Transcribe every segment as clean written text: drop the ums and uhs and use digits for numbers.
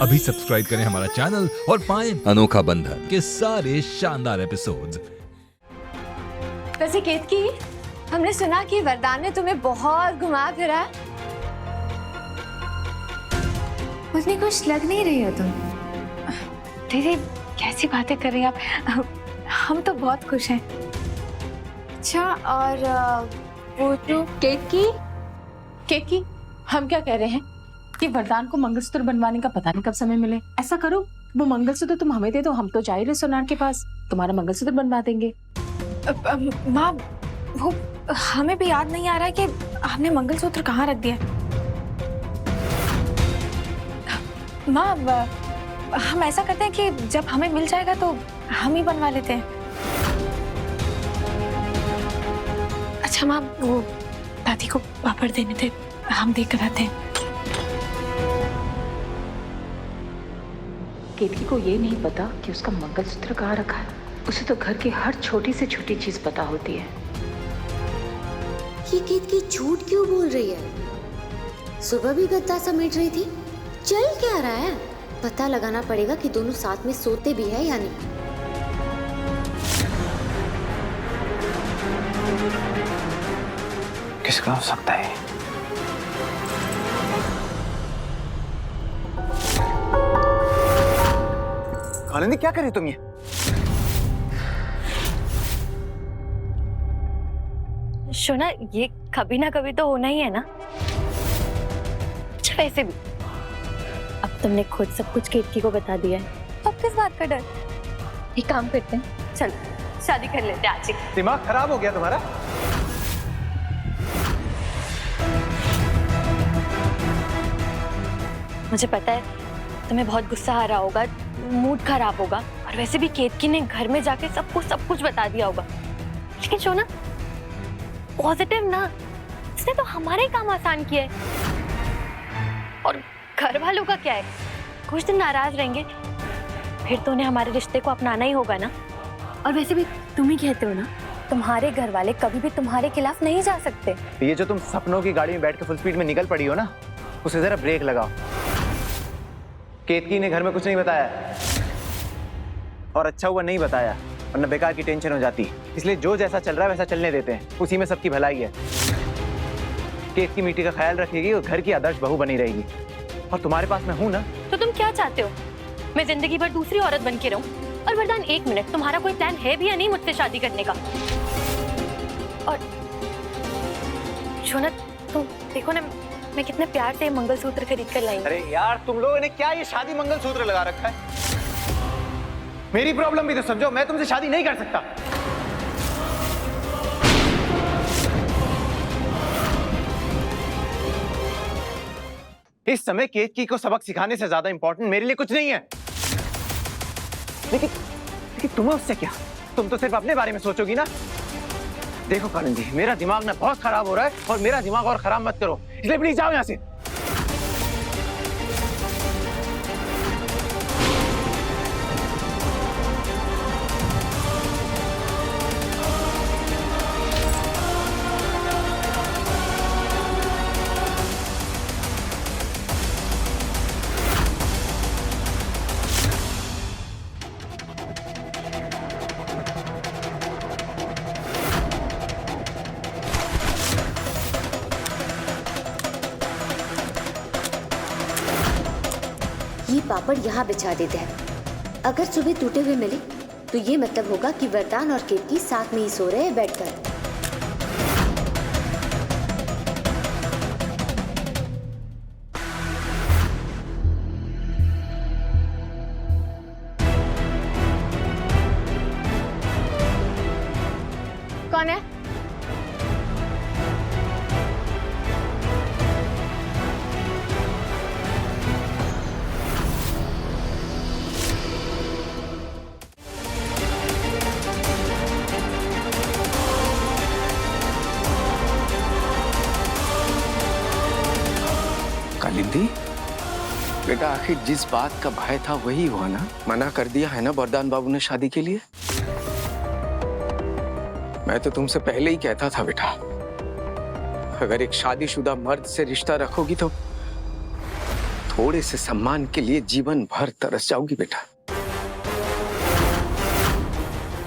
अभी सब्सक्राइब करें हमारा चैनल और पाएं अनोखा बंधन के सारे शानदार एपिसोड्स। वैसे केतकी, हमने सुना कि वरदान ने तुम्हें बहुत घुमा फिरा। मुझे कुछ लग नहीं रही हो तुम। दीदी कैसी बातें कर रही हैं आप? हम तो बहुत खुश हैं। अच्छा, और वो जो केतकी, हम क्या कह रहे हैं कि वरदान को मंगलसूत्र बनवाने का पता नहीं कब समय मिले। ऐसा करो, वो मंगलसूत्र तुम हमें दे दो, हम तो जा ही रहे सोनार के पास, तुम्हारा मंगलसूत्र बनवा देंगे। माँ, वो हमें भी याद नहीं आ रहा है कि हमने मंगलसूत्र कहाँ रख दिया। माँ, हम ऐसा करते हैं कि जब हमें मिल जाएगा तो हम ही बनवा लेते हैं। अच्छा माँ, वो दादी को पापड़ देने थे, हम देख कर आते हैं। केतकी को ये नहीं पता कि उसका मंगलसूत्र कहाँ रखा है। उसे तो घर की हर छोटी से छोटी चीज पता होती है। ये केतकी झूठ क्यों बोल रही है? सुबह भी गद्दा समेट रही थी। चल क्या रहा है? पता लगाना पड़ेगा कि दोनों साथ में सोते भी है या नहीं। किसका हो सकता है? आनंदी, क्या कर रही तुम ये? शोना, ये कभी ना कभी तो होना ही है ना। अच्छा, वैसे भी अब तुमने खुद सब कुछ केतकी को बता दिया है, अब किस बात का डर। एक काम करते हैं, चल शादी कर लेते हैं आज ही। दिमाग खराब हो गया तुम्हारा? मुझे पता है तुम्हें बहुत गुस्सा आ रहा होगा, मूड खराब होगा, और वैसे भी केतकी ने घर में जाके सब कुछ बता दिया होगा। लेकिन शोना, पॉजिटिव ना, इसने तो हमारे ही काम आसान किया है। और घर वालों का क्या है, कुछ दिन नाराज रहेंगे, फिर तो उन्हें हमारे रिश्ते को अपनाना ही होगा ना। और वैसे भी तुम ही कहते हो ना, तुम्हारे घर वाले कभी भी तुम्हारे खिलाफ नहीं जा सकते। ये जो तुम सपनों की गाड़ी में बैठ के फुल स्पीड में निकल पड़ी हो ना, उसे जरा ब्रेक लगाओ। केतकी ने घर में कुछ नहीं बताया, और अच्छा हुआ नहीं बताया, वरना बेकार की टेंशन हो जाती। इसलिए जो जैसा चल रहा है वैसा चलने देते हैं, उसी में सबकी भलाई है। केतकी मीठी का ख्याल रखेगी और घर की आदर्श बहू बनी रहेगी। और तुम्हारे पास मैं हूं ना। तो तुम क्या चाहते हो, मैं जिंदगी भर दूसरी औरत बन के रहूं? और वरदान, एक मिनट, तुम्हारा कोई प्लान है भी या नहीं मुझसे शादी करने का? और शोना, तुम देखो ना, मैं कितने प्यार से मंगलसूत्र खरीद कर लाई। अरे यार, तुम लोगों ने क्या ये शादी मंगलसूत्र लगा रखा है? मेरी प्रॉब्लम भी तो समझो, मैं तुमसे शादी नहीं कर सकता। इस समय केतकी को सबक सिखाने से ज्यादा इंपॉर्टेंट मेरे लिए कुछ नहीं है। लेकिन तुम्हें उससे क्या? तुम तो सिर्फ अपने बारे में सोचोगी ना। देखो कानन जी, मेरा दिमाग ना बहुत खराब हो रहा है, और मेरा दिमाग और खराब मत करो, इसलिए प्लीज जाओ यहाँ से। ये पापड़ यहाँ बिछा देते हैं। अगर सुबह टूटे हुए मिले तो ये मतलब होगा कि वरदान और केतकी साथ में ही सो रहे हैं बैठकर। कौन है? कालिंदी, बेटा आखिर जिस बात का भय था वही हुआ ना? मना कर दिया है ना वरदान बाबू ने शादी के लिए? मैं तो तुमसे पहले ही कहता था बेटा, अगर एक शादीशुदा मर्द से रिश्ता रखोगी तो थोड़े से सम्मान के लिए जीवन भर तरस जाओगी बेटा।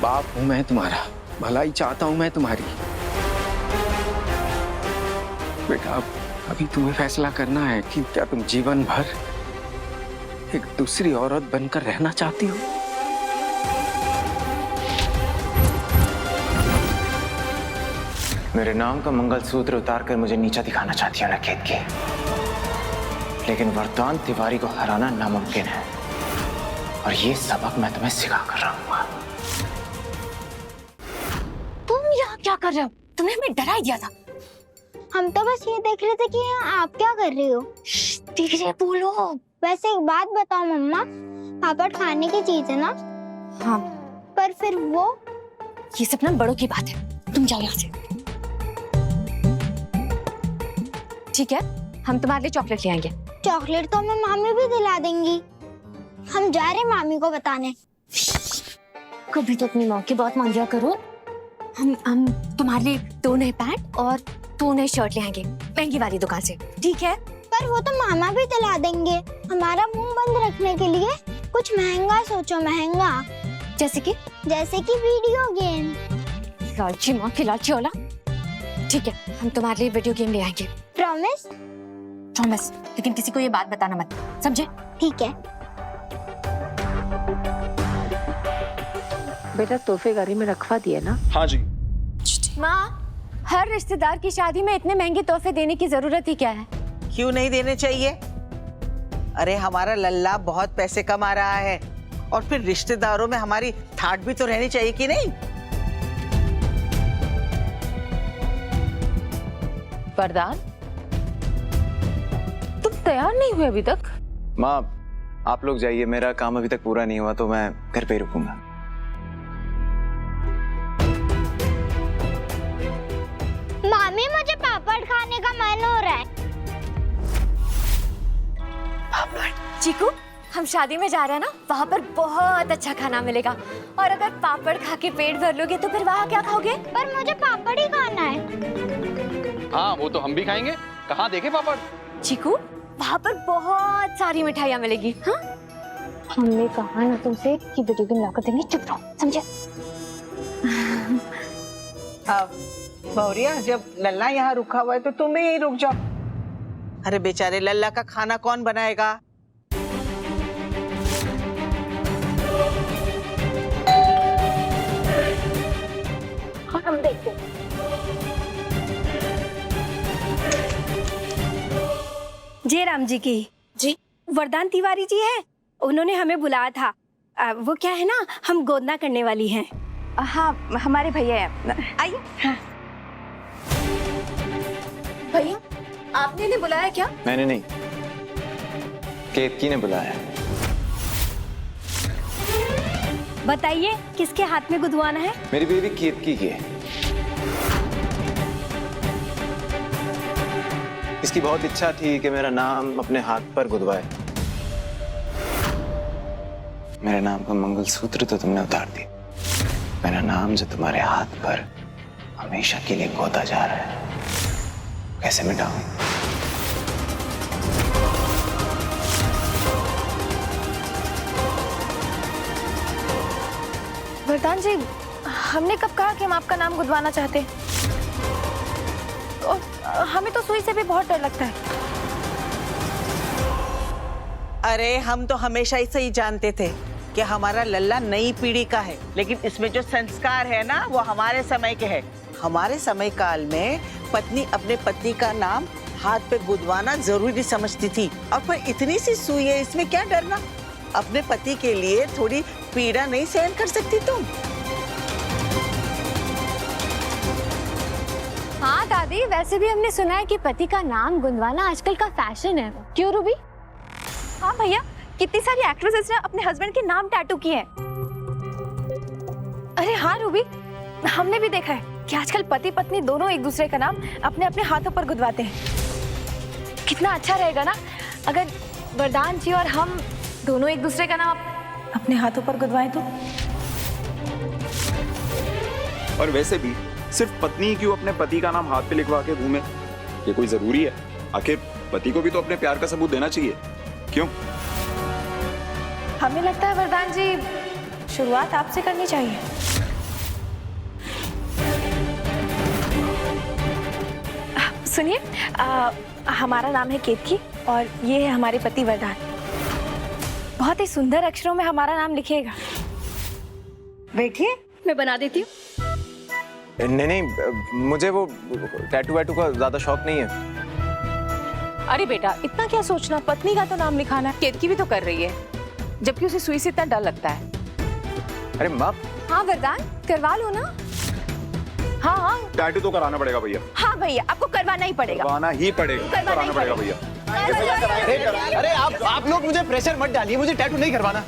बाप हूं मैं तुम्हारा, भलाई चाहता हूं मैं तुम्हारी। बेटा अभी तुम्हें फैसला करना है कि क्या तुम जीवन भर एक दूसरी औरत बनकर रहना चाहती हो। मेरे नाम का मंगलसूत्र उतार कर मुझे नीचा दिखाना चाहती हो ना केतकी, लेकिन वरदान तिवारी को हराना नामुमकिन है और ये सबक मैं तुम्हें सिखा कर रहूंगा। तुम यहाँ क्या कर रहे हो? तुमने हमें डरा ही दिया था। हम तो बस ये देख रहे थे कि आप क्या कर रही हो। धीरे बोलो। वैसे एक बात बताओ मम्मा, पापड़ खाने की चीज है ना? हाँ। पर फिर वो? ये सब ना बड़ों की बात है, तुम जाओ यहाँ से। ठीक है, हम तुम्हारे लिए चॉकलेट ले आएंगे। चॉकलेट तो हमें मामी भी दिला देंगी। हम जा रहे मामी को बताने। कभी तो अपनी माँ की बात मान लिया करो। हम तुम्हारे लिए 2 नए पैंट और 2 नए शर्ट ले आएंगे महंगी वाली दुकान से, ठीक है? पर वो तो मामा भी दिला देंगे। हमारा मुंह बंद रखने के लिए कुछ महंगा सोचो, महंगा। जैसे कि वीडियो गेम। लालची माँ की लालची औलाद। ठीक है, हम तुम्हारे लिए वीडियो गेम ले आएंगे। प्रॉमिस? प्रॉमिस, लेकिन किसी को ये बात बताना मत, समझे? ठीक है। बेटा तोहफे गाड़ी में रखवा दिए ना? हाँ जी। माँ, हर रिश्तेदार की शादी में इतने महंगे तोहफे देने की जरूरत ही क्या है? क्यों नहीं देने चाहिए? अरे हमारा लल्ला बहुत पैसे कमा रहा है और फिर रिश्तेदारों में हमारी ठाट भी तो रहनी चाहिए कि नहीं? वरदान, तुम तैयार नहीं हुए अभी तक? माँ आप लोग जाइए, मेरा काम अभी तक पूरा नहीं हुआ तो मैं घर पे ही रुकूंगा। मामी मुझे पापड़ खाने का मन हो रहा है। चीकू, हम शादी में जा रहे हैं ना, वहाँ पर बहुत अच्छा खाना मिलेगा और अगर पापड़ खा के पेट भर लोगे तो फिर वहाँ क्या खाओगे? पर मुझे पापड़ ही खाना है। हाँ वो तो हम भी खाएंगे, कहाँ देखे पापड़? चीकू, वहाँ पर बहुत सारी मिठाइयाँ मिलेगी। हाँ, हमने कहा ना तुमसे कि वीडियो गेम लाकर देंगे, चुप रहो, समझे? बहुरिया, जब लल्ला यहाँ रुका हुआ है तो तुम भी यहीं रुक जाओ। अरे बेचारे लल्ला का खाना कौन बनाएगा? हम देखते हैं। जय राम जी की। जी, वरदान तिवारी जी है, उन्होंने हमें बुलाया था। वो क्या है ना, हम गोदना करने वाली हैं। हाँ, हमारे भैया हैं। आइए। हाँ। भैया, आपने इन्हें बुलाया क्या? मैंने नहीं, केतकी ने बुलाया। बताइए किसके हाथ में गुदवाना है? मेरी बेबी केतकी की है। इसकी बहुत इच्छा थी कि मेरा नाम अपने हाथ पर गुदवाए। मेरे नाम का मंगलसूत्र तो तुमने उतार दिया, मेरा नाम जो तुम्हारे हाथ पर हमेशा के लिए गोदा जा रहा है, कैसे मिटाऊं? वरदान जी, हमने कब कहा कि हम आपका नाम गुदवाना चाहते हैं? और हमें तो सुई से भी बहुत डर लगता है। अरे हम तो हमेशा ही सही जानते थे कि हमारा लल्ला नई पीढ़ी का है, लेकिन इसमें जो संस्कार है ना वो हमारे समय के है। हमारे समय काल में पत्नी अपने पति का नाम हाथ पे गुदवाना जरूरी समझती थी, और फिर इतनी सी सुई है, इसमें क्या डरना? अपने पति के लिए थोड़ी पीड़ा नहीं सहन कर सकती तुम? हाँ दादी, वैसे भी हमने सुना है कि पति का नाम गुंदवाना आजकल का फैशन है। क्यों रूबी? हाँ भैया, कितनी सारी एक्ट्रेसेस ने अपने हस्बैंड के नाम टैटू किए हैं। अरे हाँ रूबी, हमने भी देखा है कि आजकल पति पत्नी दोनों एक दूसरे का नाम अपने अपने हाथों पर गुदवाते हैं। कितना अच्छा रहेगा ना अगर वरदान जी और हम दोनों एक दूसरे का नाम अपने हाथों पर गुदवाएं तो। और वैसे भी सिर्फ पत्नी क्यों अपने पति का नाम हाथ पे लिखवा के घूमे? ये कोई जरूरी है? आखिर पति को भी तो अपने प्यार का सबूत देना चाहिए। क्यों? हमें लगता है वरदान जी शुरुआत आपसे करनी चाहिए। सुनिए, हमारा नाम है केतकी और ये है हमारे पति वरदान। बहुत ही सुंदर अक्षरों में हमारा नाम लिखिएगा। बैठिए, मैं बना देती हूँ। नहीं नहीं, मुझे वो टैटू वैटू का ज्यादा शौक नहीं है। अरे बेटा, इतना क्या सोचना, पत्नी का तो नाम लिखाना है। केतकी भी तो कर रही है, जबकि उसे सुई से इतना डर लगता है। अरे माँ। हाँ वरदान, करवा लो ना। हाँ हाँ टैटू तो कराना पड़ेगा भैया। हाँ भैया, आपको करवाना ही पड़ेगा। करवाना ही पड़ेगा, कराना पड़ेगा भैया। अरे आप लोग मुझे प्रेशर मत डालिए, मुझे टैटू नहीं करवाना।